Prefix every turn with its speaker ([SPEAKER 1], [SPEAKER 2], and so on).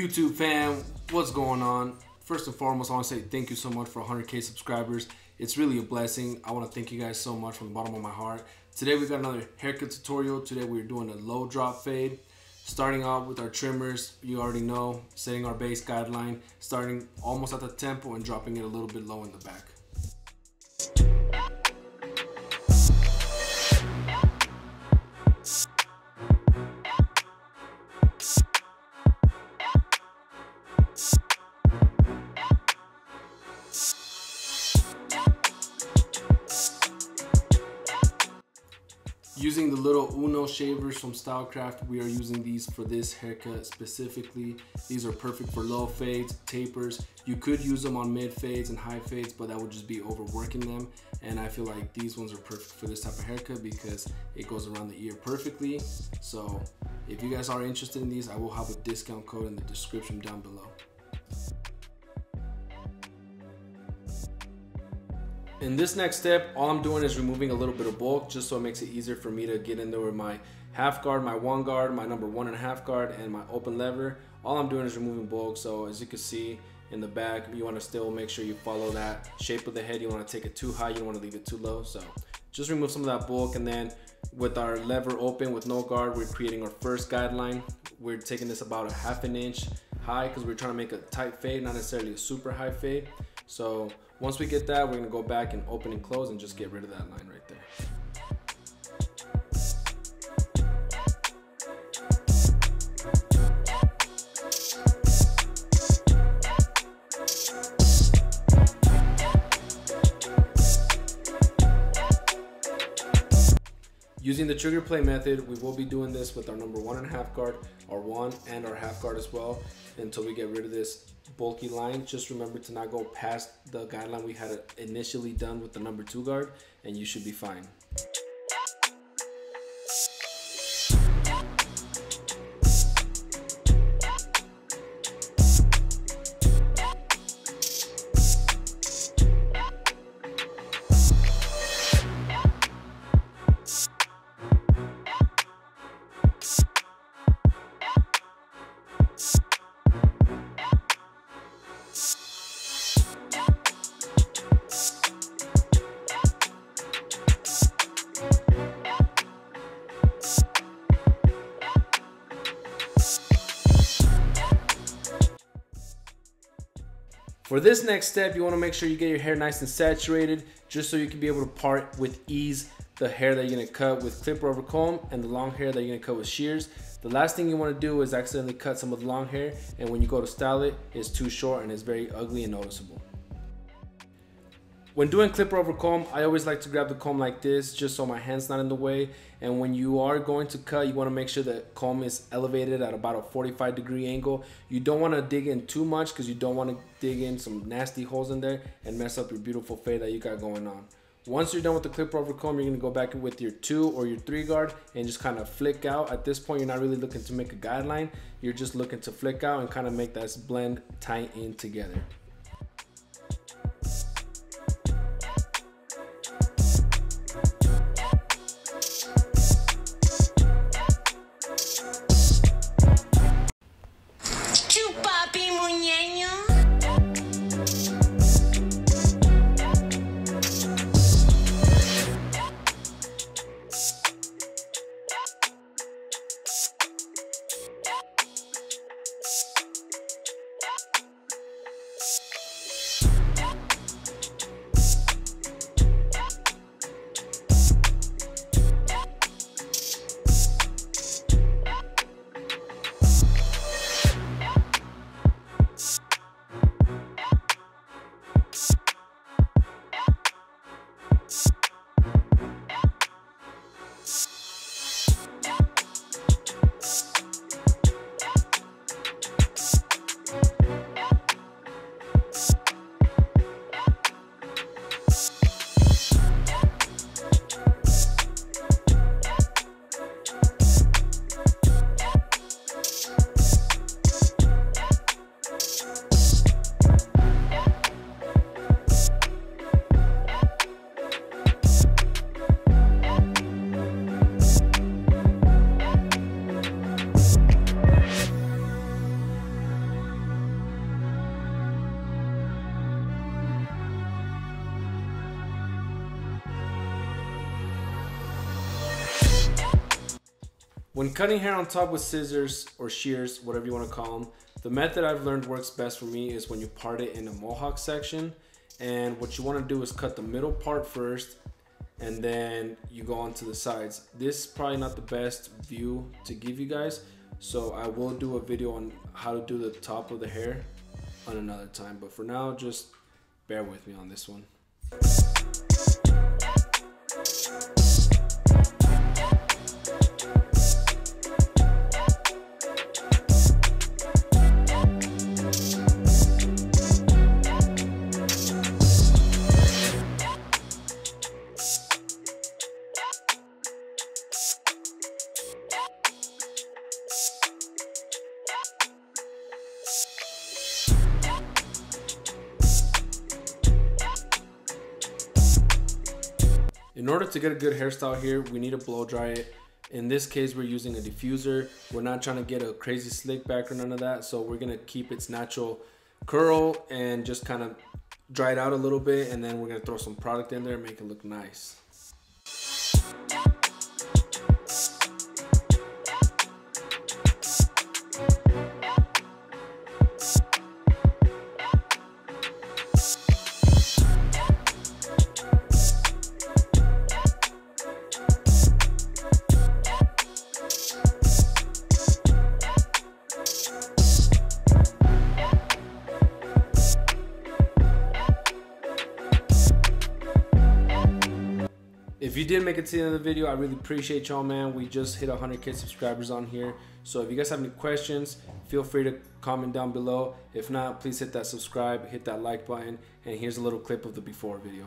[SPEAKER 1] YouTube fam, what's going on? First and foremost, I want to say thank you so much for 100K subscribers. It's really a blessing. I want to thank you guys so much from the bottom of my heart. Today we got another haircut tutorial. Today we're doing a low drop fade. Starting off with our trimmers, you already know, setting our base guideline, starting almost at the tempo and dropping it a little bit low in the back. Using the little Uno shavers from Stylecraft, we are using these for this haircut specifically. These are perfect for low fades, tapers. You could use them on mid fades and high fades, but that would just be overworking them. And I feel like these ones are perfect for this type of haircut because it goes around the ear perfectly. So if you guys are interested in these, I will have a discount code in the description down below. In this next step, all I'm doing is removing a little bit of bulk just so it makes it easier for me to get in there with my half guard, my one guard, my number 1.5 guard, and my open lever. All I'm doing is removing bulk. So as you can see in the back, you want to still make sure you follow that shape of the head. You want to take it too high, you don't want to leave it too low. So just remove some of that bulk, and then with our lever open with no guard, we're creating our first guideline. We're taking this about a 1/2 inch high because we're trying to make a tight fade, not necessarily a super high fade. So once we get that, we're gonna go back and open and close and just get rid of that line right there. Using the trigger play method, we will be doing this with our number 1.5 guard, our 1 and our half guard as well, until we get rid of this bulky line. Just remember to not go past the guideline we had initially done with the number 2 guard, and you should be fine. For this next step, you want to make sure you get your hair nice and saturated, just so you can be able to part with ease the hair that you're going to cut with clipper over comb and the long hair that you're going to cut with shears. The last thing you want to do is accidentally cut some of the long hair, and when you go to style it, it's too short and it's very ugly and noticeable. When doing clipper over comb, I always like to grab the comb like this just so my hand's not in the way. And when you are going to cut, you want to make sure that comb is elevated at about a 45-degree angle. You don't want to dig in too much because you don't want to dig in some nasty holes in there and mess up your beautiful fade that you got going on. Once you're done with the clipper over comb, you're going to go back with your 2 or your 3 guard and just kind of flick out. At this point, you're not really looking to make a guideline. You're just looking to flick out and kind of make that blend tie in together. When cutting hair on top with scissors or shears, whatever you want to call them, the method I've learned works best for me is when you part it in the mohawk section. And what you want to do is cut the middle part first, and then you go on to the sides. This is probably not the best view to give you guys, so I will do a video on how to do the top of the hair on another time. But for now, just bear with me on this one. In order to get a good hairstyle here, we need to blow dry it. In this case, we're using a diffuser. We're not trying to get a crazy slick back or none of that. So we're gonna keep its natural curl and just kind of dry it out a little bit. And then we're gonna throw some product in there and make it look nice. If you did make it to the end of the video, I really appreciate y'all, man. We just hit 100K subscribers on here. So if you guys have any questions, feel free to comment down below. If not, please hit that subscribe, hit that like button, and here's a little clip of the before video.